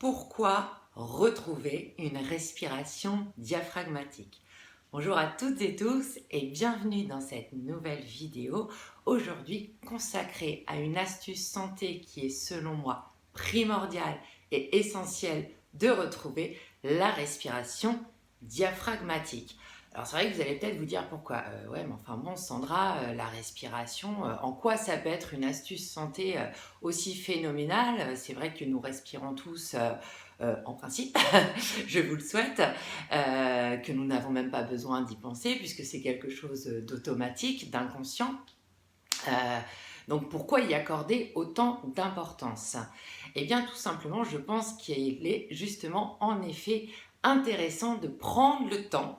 Pourquoi retrouver une respiration diaphragmatique? Bonjour à toutes et tous et bienvenue dans cette nouvelle vidéo, aujourd'hui consacrée à une astuce santé qui est selon moi primordiale et essentielle de retrouver, la respiration diaphragmatique. Alors c'est vrai que vous allez peut-être vous dire pourquoi, ouais mais enfin bon Sandra, la respiration, en quoi ça peut être une astuce santé aussi phénoménale? C'est vrai que nous respirons tous en principe, je vous le souhaite, que nous n'avons même pas besoin d'y penser puisque c'est quelque chose d'automatique, d'inconscient. Donc pourquoi y accorder autant d'importance? Eh bien tout simplement je pense qu'il est justement en effet intéressant de prendre le temps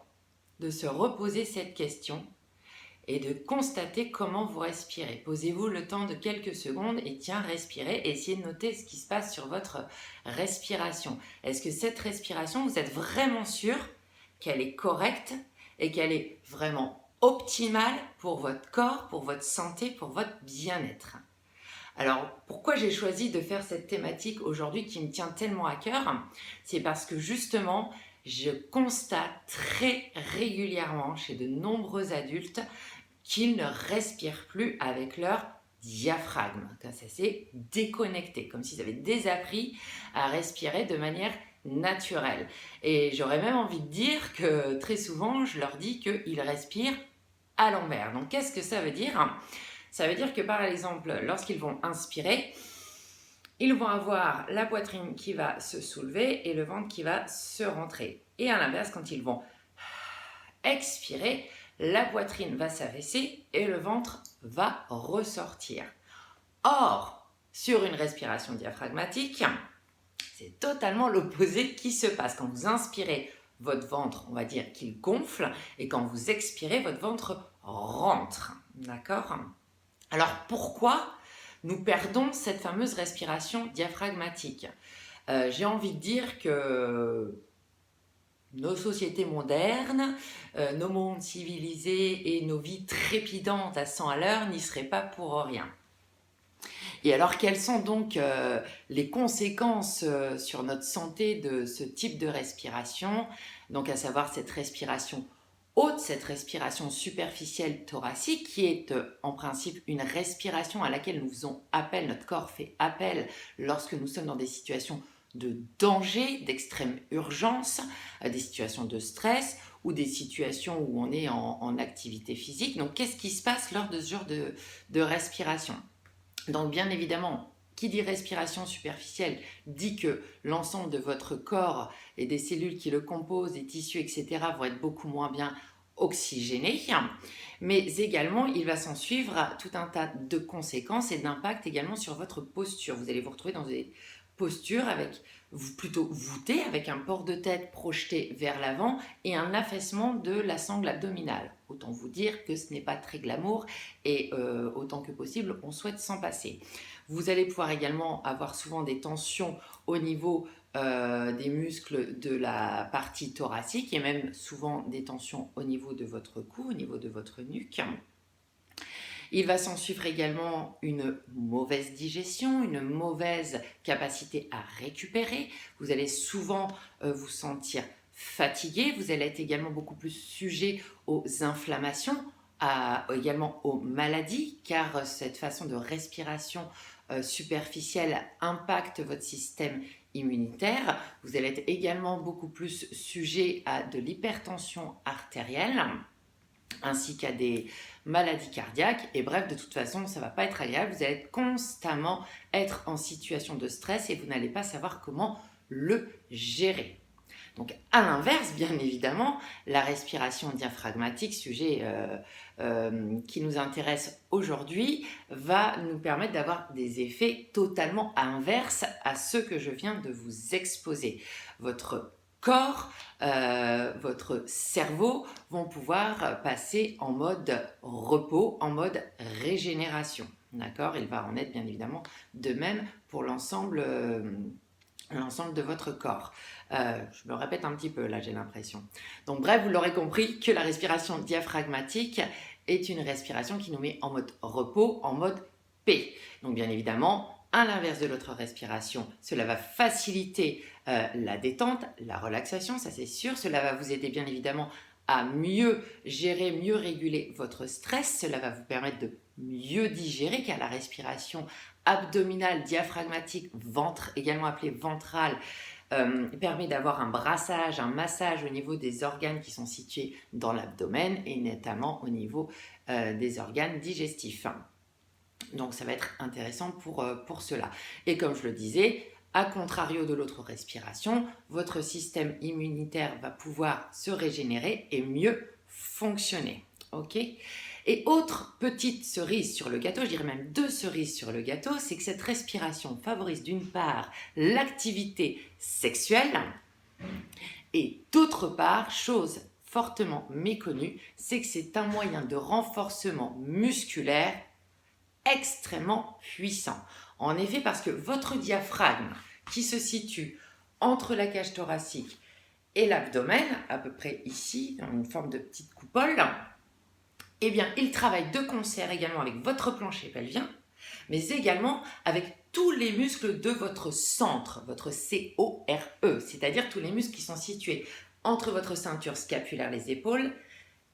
de se reposer cette question et de constater comment vous respirez. Posez-vous le temps de quelques secondes et tiens, respirez, essayez de noter ce qui se passe sur votre respiration. Est-ce que cette respiration, vous êtes vraiment sûr qu'elle est correcte et qu'elle est vraiment optimale pour votre corps, pour votre santé, pour votre bien-être? Alors, pourquoi j'ai choisi de faire cette thématique aujourd'hui qui me tient tellement à cœur? C'est parce que justement, je constate très régulièrement chez de nombreux adultes qu'ils ne respirent plus avec leur diaphragme. Ça s'est déconnecté, comme s'ils avaient désappris à respirer de manière naturelle. Et j'aurais même envie de dire que très souvent, je leur dis qu'ils respirent à l'envers. Donc, qu'est-ce que ça veut dire? Ça veut dire que par exemple, lorsqu'ils vont inspirer, ils vont avoir la poitrine qui va se soulever et le ventre qui va se rentrer. Et à l'inverse, quand ils vont expirer, la poitrine va s'affaisser et le ventre va ressortir. Or, sur une respiration diaphragmatique, c'est totalement l'opposé qui se passe. Quand vous inspirez, votre ventre, on va dire qu'il gonfle, et quand vous expirez, votre ventre rentre. D'accord ? Alors pourquoi nous perdons cette fameuse respiration diaphragmatique? J'ai envie de dire que nos sociétés modernes, nos mondes civilisés et nos vies trépidantes à 100 à l'heure n'y seraient pas pour rien. Et alors quelles sont donc les conséquences sur notre santé de ce type de respiration? Donc à savoir cette respiration haute, cette respiration superficielle thoracique qui est en principe une respiration à laquelle nous faisons appel, notre corps fait appel lorsque nous sommes dans des situations de danger, d'extrême urgence, des situations de stress ou des situations où on est en activité physique. Donc qu'est-ce qui se passe lors de ce genre de respiration? Donc bien évidemment, qui dit respiration superficielle dit que l'ensemble de votre corps et des cellules qui le composent, des tissus, etc. vont être beaucoup moins bien oxygénés. Mais également, il va s'en suivre tout un tas de conséquences et d'impact également sur votre posture. Vous allez vous retrouver dans des postures avec plutôt voûtée, avec un port de tête projeté vers l'avant et un affaissement de la sangle abdominale. Autant vous dire que ce n'est pas très glamour et autant que possible, on souhaite s'en passer. Vous allez pouvoir également avoir souvent des tensions au niveau des muscles de la partie thoracique et même souvent des tensions au niveau de votre cou, au niveau de votre nuque. Il va s'en suivre également une mauvaise digestion, une mauvaise capacité à récupérer. Vous allez souvent vous sentir fatigué. Vous allez être également beaucoup plus sujet aux inflammations, également aux maladies, car cette façon de respiration superficielle impacte votre système immunitaire. Vous allez être également beaucoup plus sujet à de l'hypertension artérielle, ainsi qu'à des maladies cardiaques. Et bref, de toute façon, ça ne va pas être agréable. Vous allez constamment être en situation de stress et vous n'allez pas savoir comment le gérer. Donc, à l'inverse, bien évidemment, la respiration diaphragmatique, sujet qui nous intéresse aujourd'hui, va nous permettre d'avoir des effets totalement inverses à ceux que je viens de vous exposer. Votre corps, votre cerveau vont pouvoir passer en mode repos, en mode régénération. D'accord? Il va en être bien évidemment de même pour l'ensemble de votre corps. Je me répète un petit peu là, j'ai l'impression. Donc bref, vous l'aurez compris que la respiration diaphragmatique est une respiration qui nous met en mode repos, en mode paix. Donc bien évidemment, à l'inverse de l'autre respiration, cela va faciliter la détente, la relaxation, ça c'est sûr. Cela va vous aider bien évidemment à mieux gérer, mieux réguler votre stress. Cela va vous permettre de mieux digérer car la respiration abdominale, diaphragmatique, également appelée ventrale, permet d'avoir un brassage, un massage au niveau des organes qui sont situés dans l'abdomen et notamment au niveau des organes digestifs. Donc ça va être intéressant pour cela. Et comme je le disais, à contrario de l'autre respiration, votre système immunitaire va pouvoir se régénérer et mieux fonctionner. Ok ? Et autre petite cerise sur le gâteau, je dirais même 2 cerises sur le gâteau, c'est que cette respiration favorise d'une part l'activité sexuelle et d'autre part, chose fortement méconnue, c'est que c'est un moyen de renforcement musculaire extrêmement puissant. En effet, parce que votre diaphragme qui se situe entre la cage thoracique et l'abdomen, à peu près ici, dans une forme de petite coupole, eh bien, il travaille de concert également avec votre plancher pelvien, mais également avec tous les muscles de votre centre, votre CORE, c'est-à-dire tous les muscles qui sont situés entre votre ceinture scapulaire, les épaules,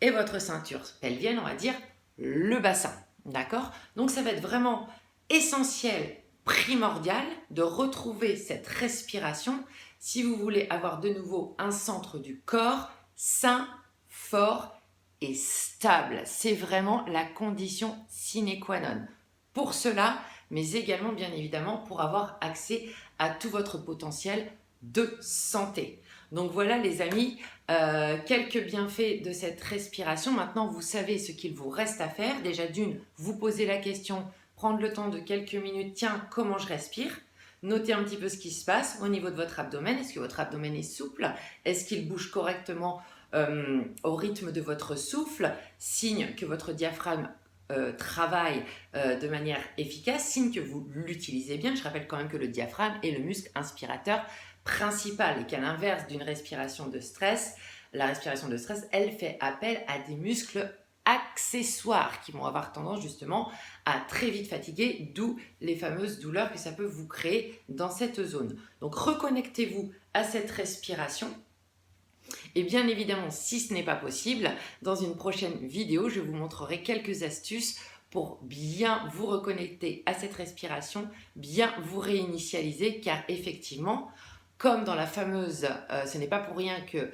et votre ceinture pelvienne, on va dire le bassin. D'accord ? Donc ça va être vraiment essentiel, primordial de retrouver cette respiration si vous voulez avoir de nouveau un centre du corps sain, fort et stable. C'est vraiment la condition sine qua non. Pour cela, mais également bien évidemment pour avoir accès à tout votre potentiel de santé. Donc voilà les amis, quelques bienfaits de cette respiration. Maintenant, vous savez ce qu'il vous reste à faire. Déjà d'une, vous posez la question, prendre le temps de quelques minutes. Tiens, comment je respire ? Notez un petit peu ce qui se passe au niveau de votre abdomen. Est-ce que votre abdomen est souple ? Est-ce qu'il bouge correctement au rythme de votre souffle ? Signe que votre diaphragme travaille de manière efficace, signe que vous l'utilisez bien. Je rappelle quand même que le diaphragme est le muscle inspirateur principal et qu'à l'inverse d'une respiration de stress, la respiration de stress, elle fait appel à des muscles accessoires qui vont avoir tendance justement à très vite fatiguer, d'où les fameuses douleurs que ça peut vous créer dans cette zone. Donc reconnectez-vous à cette respiration. Et bien évidemment, si ce n'est pas possible, dans une prochaine vidéo, je vous montrerai quelques astuces pour bien vous reconnecter à cette respiration, bien vous réinitialiser, car effectivement, comme dans la fameuse, ce n'est pas pour rien que,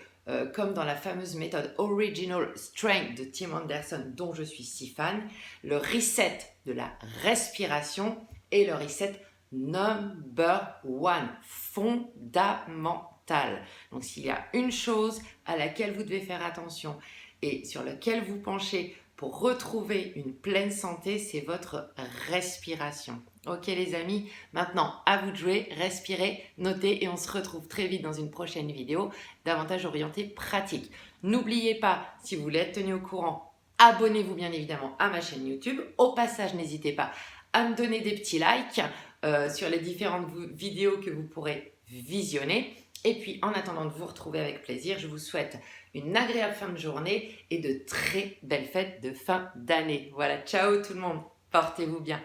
comme dans la fameuse méthode Original Strength de Tim Anderson, dont je suis si fan, le reset de la respiration est le reset number one, fondamental. Donc s'il y a une chose à laquelle vous devez faire attention et sur laquelle vous penchez pour retrouver une pleine santé, c'est votre respiration. Ok les amis, maintenant à vous de jouer, respirez, notez et on se retrouve très vite dans une prochaine vidéo davantage orientée pratique. N'oubliez pas, si vous voulez être tenu au courant, abonnez-vous bien évidemment à ma chaîne YouTube. Au passage, n'hésitez pas à me donner des petits likes sur les différentes vidéos que vous pourrez visionner. Et puis en attendant de vous retrouver avec plaisir, je vous souhaite une agréable fin de journée et de très belles fêtes de fin d'année. Voilà, ciao tout le monde, portez-vous bien.